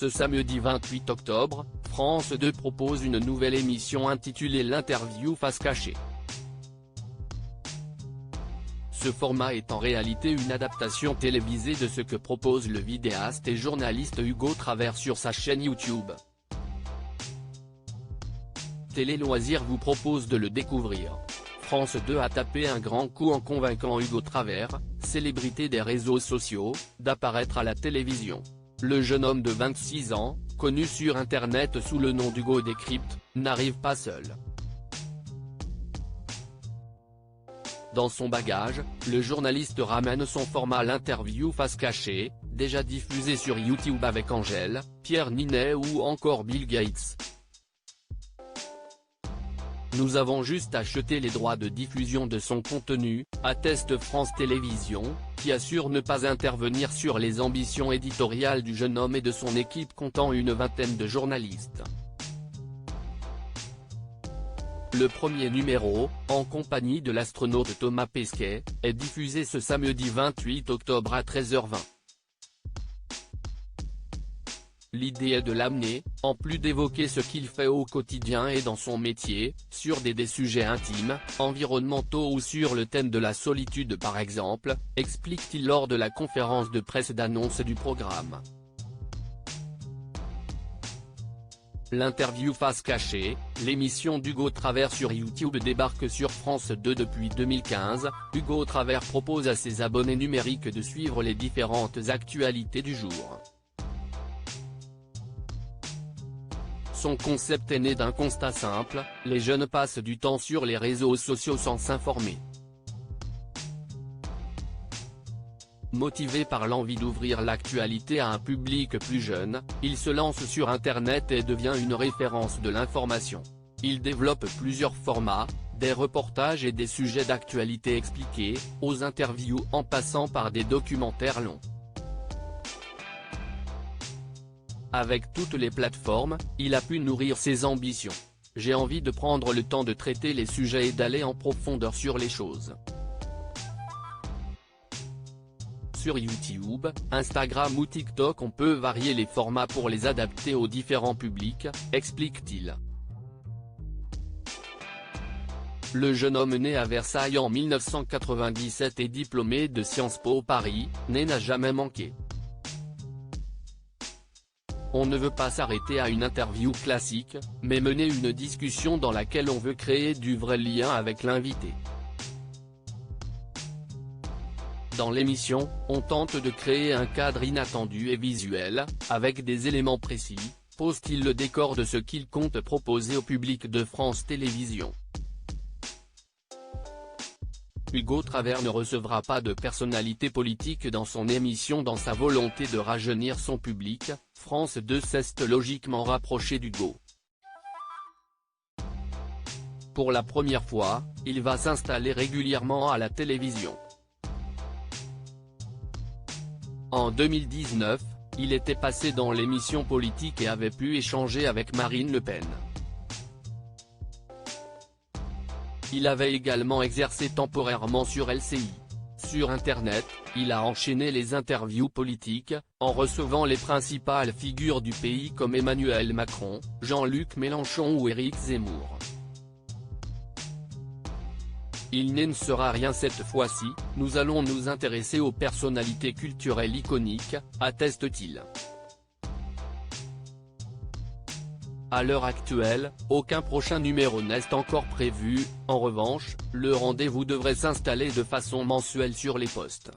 Ce samedi 28 octobre, France 2 propose une nouvelle émission intitulée l'Interview face cachée. Ce format est en réalité une adaptation télévisée de ce que propose le vidéaste et journaliste Hugo Travers sur sa chaîne YouTube. Télé Loisirs vous propose de le découvrir. France 2 a tapé un grand coup en convainquant Hugo Travers, célébrité des réseaux sociaux, d'apparaître à la télévision. Le jeune homme de 26 ans, connu sur Internet sous le nom d'Hugo Décrypte, n'arrive pas seul. Dans son bagage, le journaliste ramène son format l'interview face cachée, déjà diffusé sur YouTube avec Angèle, Pierre Ninet ou encore Bill Gates. Nous avons juste acheté les droits de diffusion de son contenu, atteste France Télévisions, qui assure ne pas intervenir sur les ambitions éditoriales du jeune homme et de son équipe comptant une vingtaine de journalistes. Le premier numéro, en compagnie de l'astronaute Thomas Pesquet, est diffusé ce samedi 28 octobre à 13h20. L'idée est de l'amener, en plus d'évoquer ce qu'il fait au quotidien et dans son métier, sur des sujets intimes, environnementaux ou sur le thème de la solitude par exemple, explique-t-il lors de la conférence de presse d'annonce du programme. L'interview face cachée, l'émission d'Hugo Travers sur YouTube débarque sur France 2 depuis 2015, Hugo Travers propose à ses abonnés numériques de suivre les différentes actualités du jour. Son concept est né d'un constat simple, les jeunes passent du temps sur les réseaux sociaux sans s'informer. Motivé par l'envie d'ouvrir l'actualité à un public plus jeune, il se lance sur Internet et devient une référence de l'information. Il développe plusieurs formats, des reportages et des sujets d'actualité expliqués, aux interviews en passant par des documentaires longs. Avec toutes les plateformes, il a pu nourrir ses ambitions. J'ai envie de prendre le temps de traiter les sujets et d'aller en profondeur sur les choses. Sur YouTube, Instagram ou TikTok on peut varier les formats pour les adapter aux différents publics, explique-t-il. Le jeune homme né à Versailles en 1997 et diplômé de Sciences Po Paris, n'a jamais manqué. On ne veut pas s'arrêter à une interview classique, mais mener une discussion dans laquelle on veut créer du vrai lien avec l'invité. Dans l'émission, on tente de créer un cadre inattendu et visuel, avec des éléments précis, pose-t-il le décor de ce qu'il compte proposer au public de France Télévisions. Hugo Travers ne recevra pas de personnalité politique dans son émission. Dans sa volonté de rajeunir son public, France 2 s'est logiquement rapproché d'Hugo. Pour la première fois, il va s'installer régulièrement à la télévision. En 2019, il était passé dans l'émission politique et avait pu échanger avec Marine Le Pen. Il avait également exercé temporairement sur LCI. Sur Internet, il a enchaîné les interviews politiques, en recevant les principales figures du pays comme Emmanuel Macron, Jean-Luc Mélenchon ou Éric Zemmour. Il ne sera rien cette fois-ci, nous allons nous intéresser aux personnalités culturelles iconiques, atteste-t-il. À l'heure actuelle, aucun prochain numéro n'est encore prévu, en revanche, le rendez-vous devrait s'installer de façon mensuelle sur les postes.